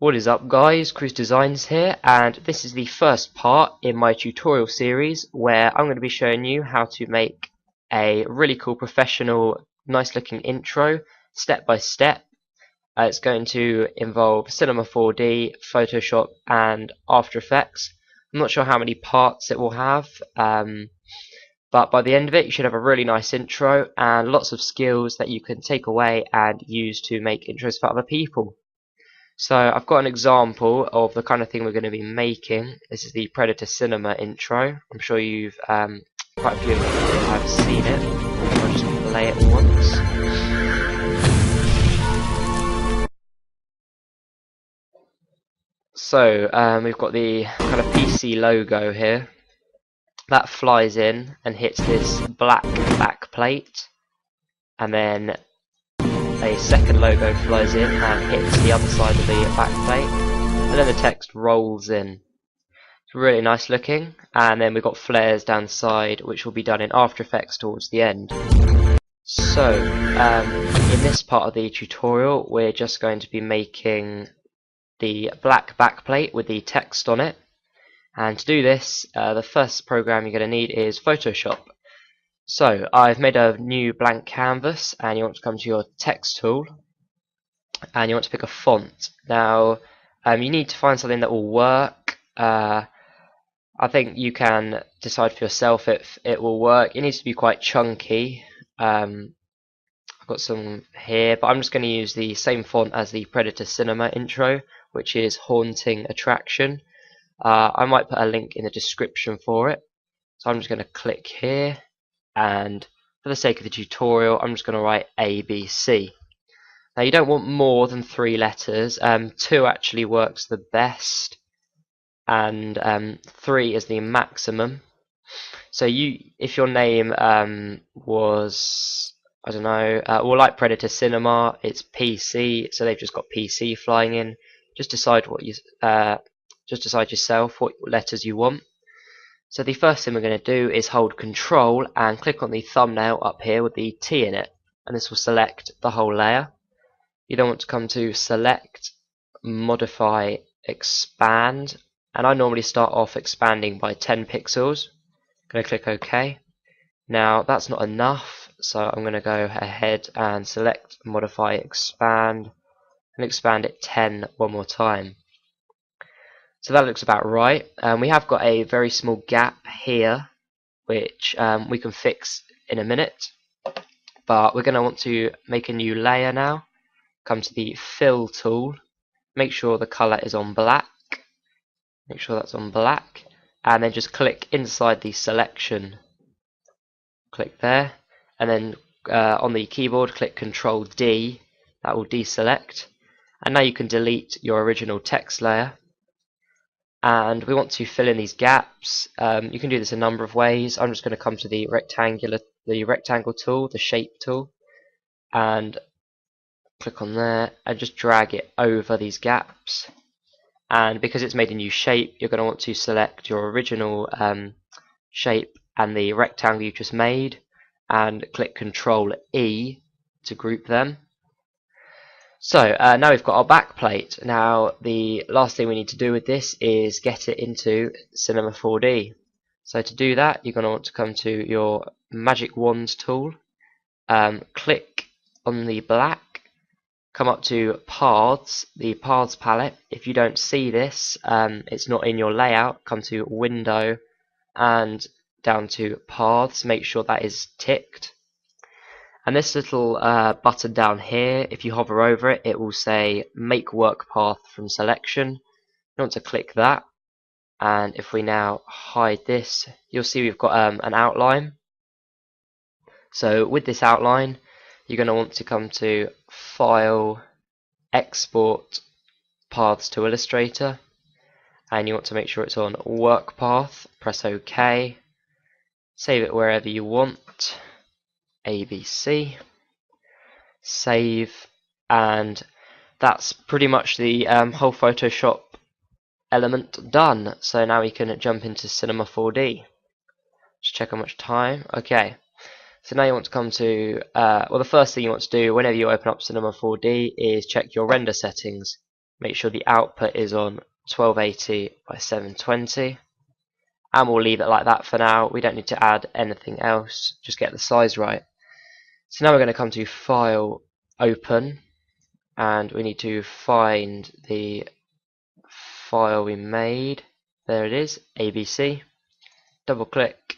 What is up guys, Chris Designs here, and this is the first part in my tutorial series where I'm going to be showing you how to make a really cool professional nice looking intro step by step. It's going to involve Cinema 4D, Photoshop and After Effects. I'm not sure how many parts it will have, but by the end of it you should have a really nice intro and lots of skills that you can take away and use to make intros for other people. So I've got an example of the kind of thing we're going to be making. This is the Predator Cinema intro. I'm sure you've quite a few of you have seen it. I'll just play it once. So we've got the kind of PC logo here. That flies in and hits this black back plate, and then a second logo flies in and hits the other side of the back plate, and then the text rolls in. It's really nice looking, and then we've got flares down the side which will be done in After Effects towards the end. So in this part of the tutorial we're just going to be making the black backplate with the text on it, and to do this the first program you're going to need is Photoshop. So I've made a new blank canvas, and you want to come to your text tool and you want to pick a font. Now you need to find something that will work. I think you can decide for yourself if it will work. It needs to be quite chunky. I've got some here, but I'm just going to use the same font as the Predator Cinema intro, which is Haunting Attraction. I might put a link in the description for it. So I'm just going to click here, and for the sake of the tutorial I'm just going to write ABC. Now you don't want more than 3 letters. 2 actually works the best, and 3 is the maximum. So if your name was, I don't know, well, like Predator Cinema, it's PC, so they've just got PC flying in. Just decide yourself what letters you want. So the first thing we're going to do is hold Control and click on the thumbnail up here with the T in it, and this will select the whole layer. You then want to come to Select, Modify, Expand, and I normally start off expanding by 10 pixels. I'm going to click OK. Now that's not enough, so I'm going to go ahead and select, Modify, Expand, and expand it 10 one more time. So that looks about right. We have got a very small gap here, which we can fix in a minute. But we're going to want to make a new layer now. Come to the Fill tool. Make sure the color is on black. Make sure that's on black. And then just click inside the selection. Click there. And then on the keyboard, click Control D. That will deselect. And now you can delete your original text layer. And we want to fill in these gaps. You can do this a number of ways. I'm just going to come to the rectangle tool, the shape tool, and click on there and just drag it over these gaps. And because it's made a new shape, you're going to want to select your original shape and the rectangle you just made, and click Control E to group them. So now we've got our backplate. Now the last thing we need to do with this is get it into Cinema 4D. So to do that you're going to want to come to your Magic Wands tool, click on the black, come up to Paths, the Paths palette. If you don't see this, it's not in your layout, come to Window and down to Paths, make sure that is ticked. And this little button down here, if you hover over it, it will say Make Work Path from Selection. You want to click that, and if we now hide this, you'll see we've got an outline. So with this outline, you're going to want to come to File, Export, Paths to Illustrator, and you want to make sure it's on Work Path. Press OK, save it wherever you want. ABC, save, and that's pretty much the whole Photoshop element done. So now we can jump into Cinema 4D. Just check how much time. Okay, So now you want to come to, well, the first thing you want to do whenever you open up Cinema 4D is check your render settings. Make sure the output is on 1280 by 720. And we'll leave it like that for now. We don't need to add anything else, just get the size right. So now we're going to come to File, Open, and we need to find the file we made. There it is, ABC. Double click,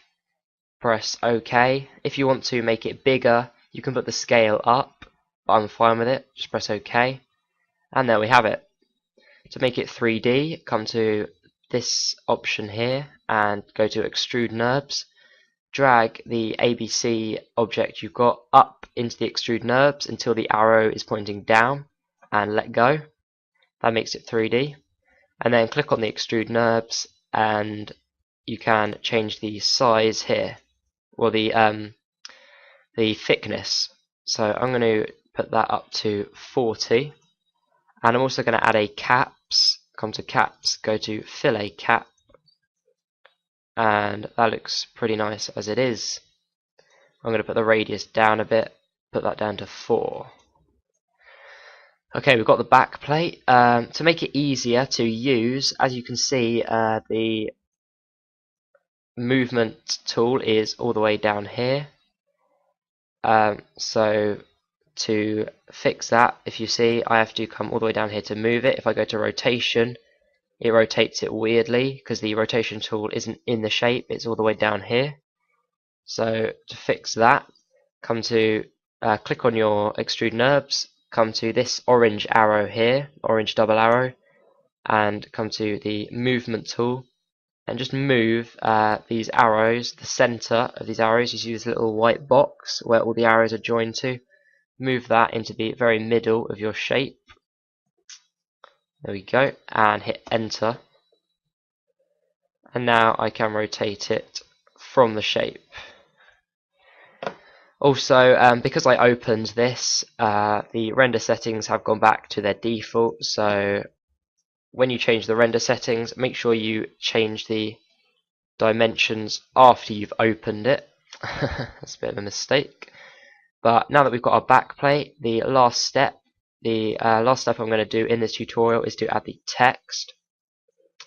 press OK. If you want to make it bigger, you can put the scale up, but I'm fine with it. Just press OK. And there we have it. To make it 3D, come to this option here and go to Extrude NURBS. Drag the ABC object you've got up into the Extrude NURBS until the arrow is pointing down and let go. That makes it 3D. And then click on the Extrude NURBS and you can change the size here, or the thickness. So I'm going to put that up to 40. And I'm also going to add a caps. Come to caps, go to fillet cap, and that looks pretty nice as it is. I'm going to put the radius down a bit, put that down to 4. Okay, we've got the back plate. To make it easier to use, as you can see, the movement tool is all the way down here. So to fix that, if you see, I have to come all the way down here to move it. If I go to rotation, it rotates it weirdly because the rotation tool isn't in the shape, it's all the way down here. So to fix that, come to click on your Extrude NURBS, come to this orange arrow here, orange double arrow, and come to the movement tool and just move these arrows, the center of these arrows. You see this little white box where all the arrows are joined to. Move that into the very middle of your shape. There we go, and hit enter. And now I can rotate it from the shape. Also, because I opened this, the render settings have gone back to their default. So when you change the render settings, make sure you change the dimensions after you've opened it. That's a bit of a mistake. But now that we've got our back plate, the last step I'm going to do in this tutorial is to add the text.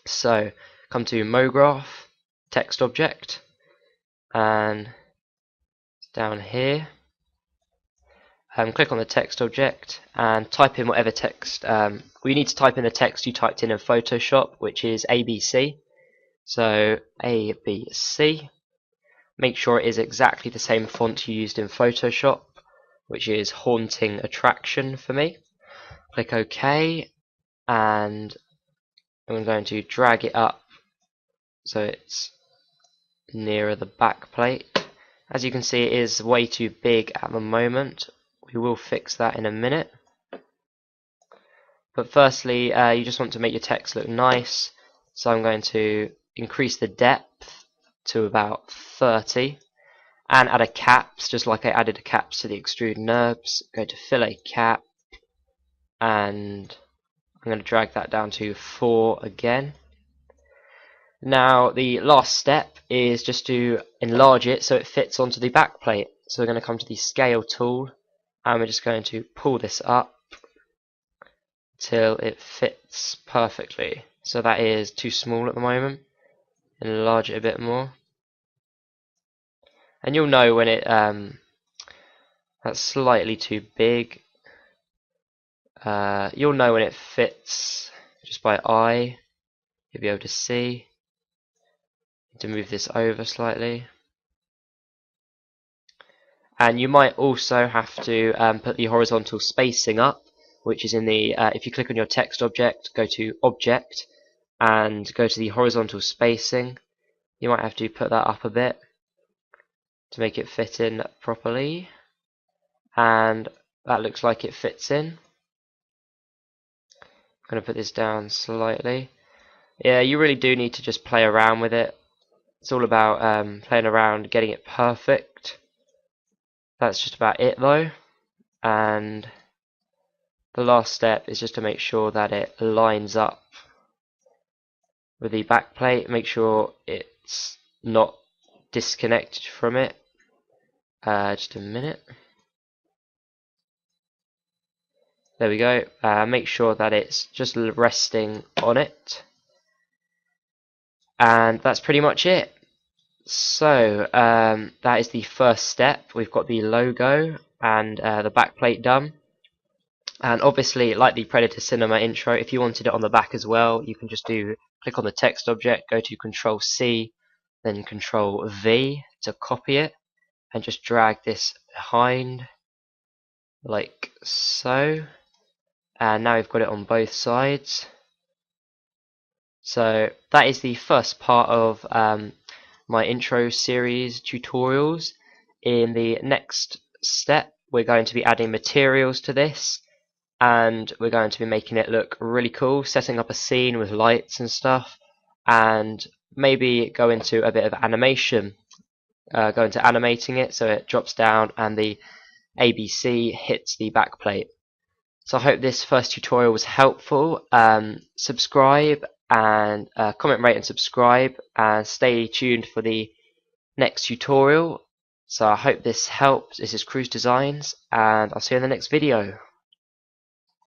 So come to MoGraph, text object, and down here, click on the text object and type in whatever text. We need to type in the text you typed in Photoshop, which is ABC. So ABC. Make sure it is exactly the same font you used in Photoshop, which is Haunting Attraction for me. Click OK, and I'm going to drag it up so it's nearer the back plate. As you can see, it is way too big at the moment. We will fix that in a minute. But firstly, you just want to make your text look nice. So I'm going to increase the depth to about 30 and add a caps, just like I added a caps to the Extrude NURBS. Go to fillet cap, and I'm going to drag that down to 4 again. Now the last step is just to enlarge it so it fits onto the back plate. So we're going to come to the scale tool and we're just going to pull this up till it fits perfectly. So that is too small at the moment. Enlarge it a bit more. And you'll know when that's slightly too big. You'll know when it fits just by eye. You'll be able to see. To move this over slightly, and you might also have to put the horizontal spacing up, which is in the if you click on your text object, go to object and go to the horizontal spacing. You might have to put that up a bit to make it fit in properly, and that looks like it fits in. I'm going to put this down slightly. Yeah, you really do need to just play around with it. It's all about playing around, getting it perfect. That's just about it though. And the last step is just to make sure that it lines up with the back plate. Make sure it's not disconnected from it. Just a minute. There we go. Make sure that it's just resting on it. And that's pretty much it. So that is the first step. We've got the logo and the backplate done. And obviously, like the Predator Cinema intro, if you wanted it on the back as well, you can just click on the text object, go to Control C, then Control V to copy it, and just drag this behind like so. And now we've got it on both sides. So that is the first part of my intro series tutorials. In the next step, we're going to be adding materials to this, and we're going to be making it look really cool, setting up a scene with lights and stuff, and maybe go into a bit of animation, go into animating it so it drops down and the ABC hits the backplate. So I hope this first tutorial was helpful. Subscribe and comment, rate and subscribe, and stay tuned for the next tutorial. So I hope this helps. This is Cruise Designs, and I'll see you in the next video.